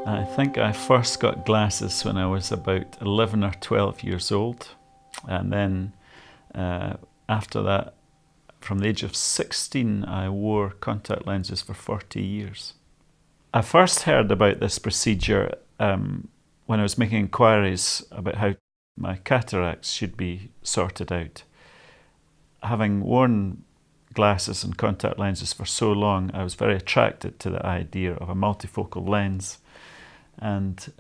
I think I first got glasses when I was about 11 or 12 years old, and then after that, from the age of 16, I wore contact lenses for 40 years. I first heard about this procedure when I was making inquiries about how my cataracts should be sorted out. Having worn glasses and contact lenses for so long, I was very attracted to the idea of a multifocal lens. And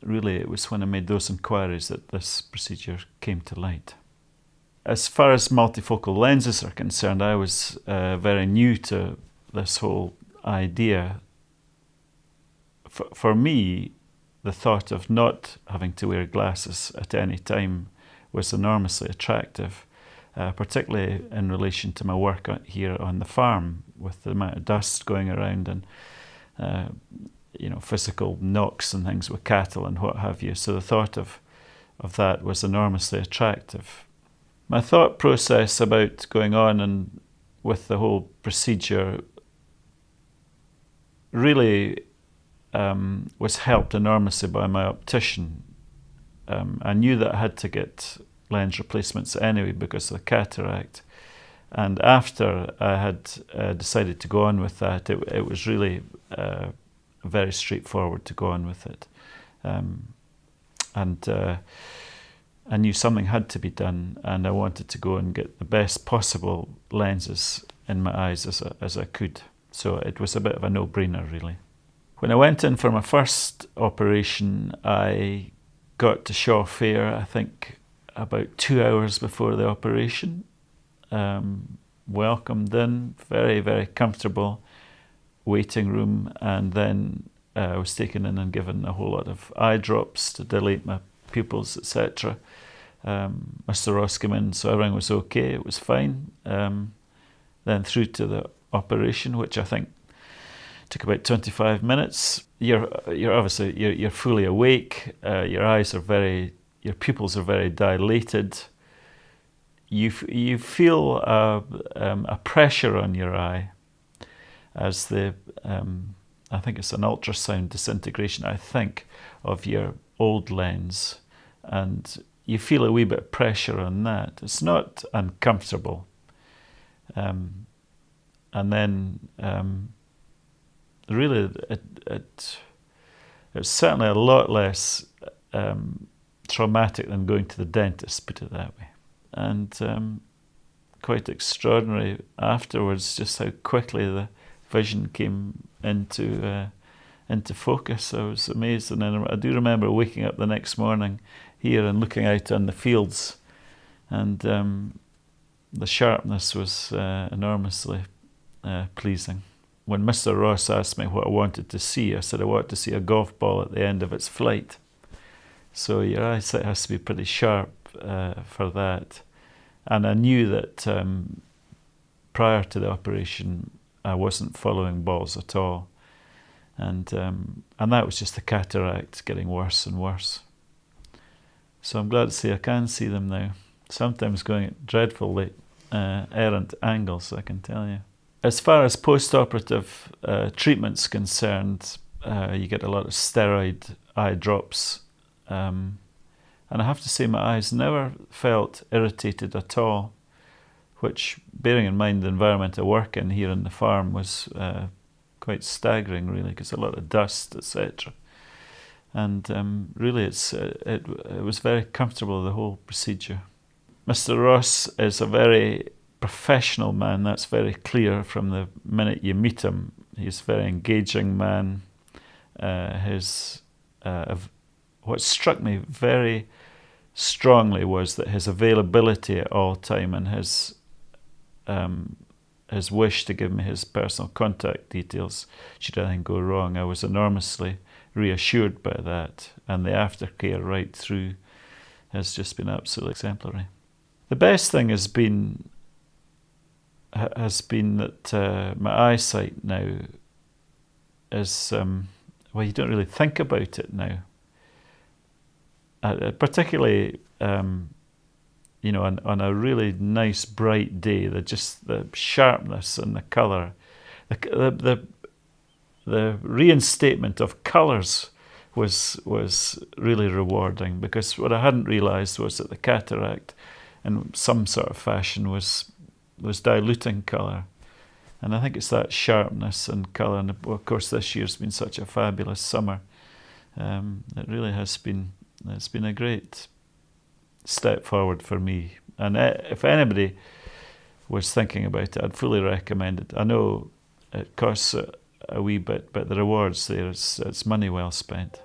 really it was when I made those inquiries that this procedure came to light. As far as multifocal lenses are concerned, I was very new to this whole idea. For me, the thought of not having to wear glasses at any time was enormously attractive, particularly in relation to my work here on the farm, with the amount of dust going around and physical knocks and things with cattle and what have you. So the thought of that was enormously attractive. My thought process about going on and with the whole procedure really was helped enormously by my optician. I knew that I had to get lens replacements anyway because of the cataract. And after I had decided to go on with that, it was really very straightforward to go on with it. And I knew something had to be done, and I wanted to go and get the best possible lenses in my eyes as I could. So it was a bit of a no-brainer, really. When I went in for my first operation, I got to Shaw Fair, I think, about 2 hours before the operation. Welcomed in, very, very comfortable waiting room, and then I was taken in and given a whole lot of eye drops to dilate my pupils, etc. Mr. Ross came in, so everything was okay, it was fine. Then through to the operation, which I think took about 25 minutes. You're obviously you're fully awake. Your pupils are very dilated. You feel a pressure on your eye as I think it's an ultrasound disintegration, I think, of your old lens, and you feel a wee bit of pressure on that. It's not uncomfortable. And then really it's certainly a lot less traumatic than going to the dentist, put it that way. And quite extraordinary afterwards, just how quickly the vision came into focus. I was amazed, and then I do remember waking up the next morning here and looking out on the fields, and the sharpness was enormously pleasing. When Mr. Ross asked me what I wanted to see, I said I wanted to see a golf ball at the end of its flight. So your eyesight has to be pretty sharp for that. And I knew that prior to the operation, I wasn't following balls at all. And that was just the cataract getting worse and worse. So I'm glad to say I can see them now. Sometimes going at dreadfully errant angles, I can tell you. As far as post-operative treatment's concerned, you get a lot of steroid eye drops. And I have to say my eyes never felt irritated at all, which, bearing in mind the environment I work in here on the farm, was quite staggering, really, because a lot of dust, etc. And really it was very comfortable, the whole procedure. Mr. Ross is a very professional man, that's very clear from the minute you meet him. He's a very engaging man. What struck me very strongly was that his availability at all time and his wish to give me his personal contact details should anything go wrong. I was enormously reassured by that, and the aftercare right through has just been absolutely exemplary. The best thing has been that my eyesight now is, well, you don't really think about it now. Particularly, on a really nice bright day, the sharpness and the colour, the reinstatement of colours was really rewarding, because what I hadn't realised was that the cataract, in some sort of fashion, was diluting colour. And I think it's that sharpness and colour, and of course this year's been such a fabulous summer. It really has been. It's been a great step forward for me. And if anybody was thinking about it, I'd fully recommend it. I know it costs a wee bit, but the rewards there, it's money well spent.